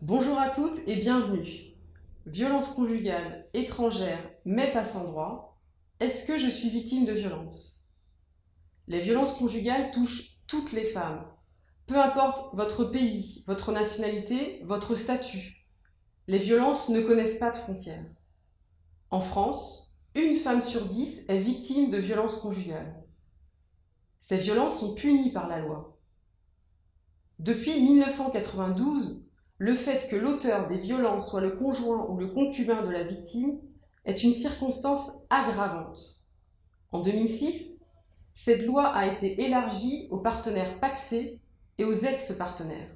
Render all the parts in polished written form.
Bonjour à toutes et bienvenue. Violence conjugale, étrangère, mais pas sans droit. Est-ce que je suis victime de violence? Les violences conjugales touchent toutes les femmes. Peu importe votre pays, votre nationalité, votre statut. Les violences ne connaissent pas de frontières. En France, une femme sur 10 est victime de violences conjugales. Ces violences sont punies par la loi. Depuis 1992, le fait que l'auteur des violences soit le conjoint ou le concubin de la victime est une circonstance aggravante. En 2006, cette loi a été élargie aux partenaires pacsés et aux ex-partenaires.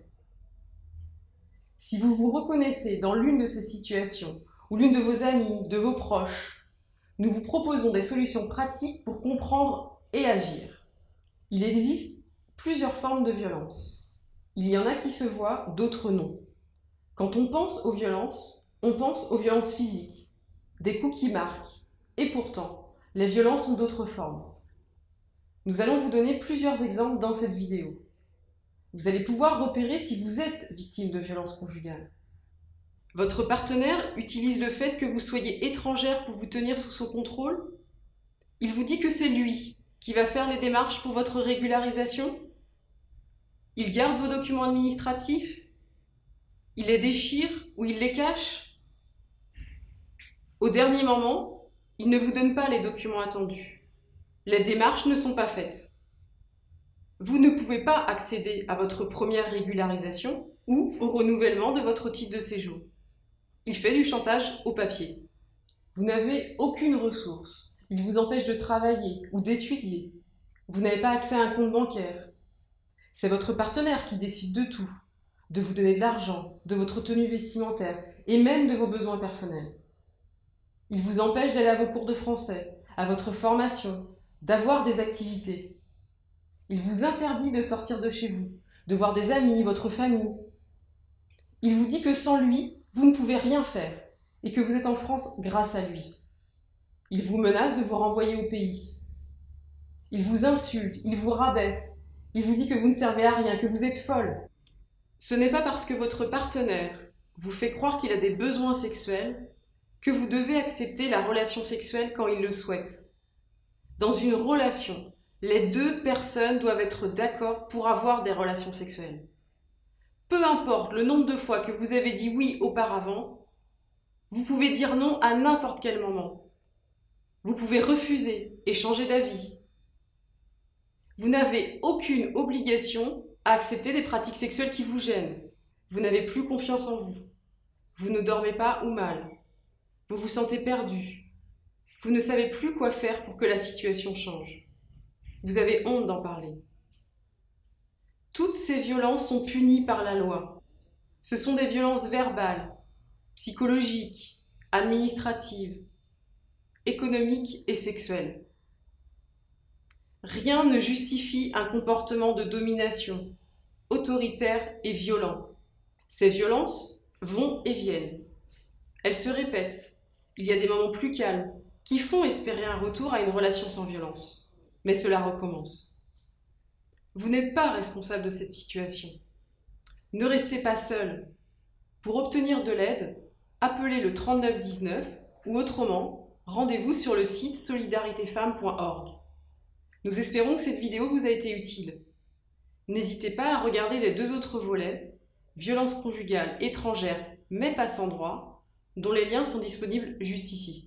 Si vous vous reconnaissez dans l'une de ces situations ou l'une de vos amies, de vos proches, nous vous proposons des solutions pratiques pour comprendre et agir. Il existe plusieurs formes de violence. Il y en a qui se voient, d'autres non. Quand on pense on pense aux violences physiques, des coups qui marquent. Et pourtant, les violences ont d'autres formes. Nous allons vous donner plusieurs exemples dans cette vidéo. Vous allez pouvoir repérer si vous êtes victime de violences conjugales. Votre partenaire utilise le fait que vous soyez étrangère pour vous tenir sous son contrôle. Il vous dit que c'est lui qui va faire les démarches pour votre régularisation. Il garde vos documents administratifs. Il les déchire ou il les cache. Au dernier moment, il ne vous donne pas les documents attendus. Les démarches ne sont pas faites. Vous ne pouvez pas accéder à votre première régularisation ou au renouvellement de votre titre de séjour. Il fait du chantage au papier. Vous n'avez aucune ressource. Il vous empêche de travailler ou d'étudier. Vous n'avez pas accès à un compte bancaire. C'est votre partenaire qui décide de tout, de vous donner de l'argent, de votre tenue vestimentaire et même de vos besoins personnels. Il vous empêche d'aller à vos cours de français, à votre formation, d'avoir des activités. Il vous interdit de sortir de chez vous, de voir des amis, votre famille. Il vous dit que sans lui, vous ne pouvez rien faire et que vous êtes en France grâce à lui. Il vous menace de vous renvoyer au pays. Il vous insulte, il vous rabaisse, il vous dit que vous ne servez à rien, que vous êtes folle. Ce n'est pas parce que votre partenaire vous fait croire qu'il a des besoins sexuels que vous devez accepter la relation sexuelle quand il le souhaite. Dans une relation, les deux personnes doivent être d'accord pour avoir des relations sexuelles. Peu importe le nombre de fois que vous avez dit oui auparavant, vous pouvez dire non à n'importe quel moment. Vous pouvez refuser et changer d'avis. Vous n'avez aucune obligation à accepter des pratiques sexuelles qui vous gênent. Vous n'avez plus confiance en vous. Vous ne dormez pas ou mal. Vous vous sentez perdu. Vous ne savez plus quoi faire pour que la situation change. Vous avez honte d'en parler. Toutes ces violences sont punies par la loi. Ce sont des violences verbales, psychologiques, administratives, économiques et sexuelles. Rien ne justifie un comportement de domination, autoritaire et violent. Ces violences vont et viennent. Elles se répètent. Il y a des moments plus calmes qui font espérer un retour à une relation sans violence. Mais cela recommence. Vous n'êtes pas responsable de cette situation. Ne restez pas seul. Pour obtenir de l'aide, appelez le 3919 ou autrement, rendez-vous sur le site solidaritéfemmes.org. Nous espérons que cette vidéo vous a été utile. N'hésitez pas à regarder les deux autres volets, violence conjugale étrangère mais pas sans droit, dont les liens sont disponibles juste ici.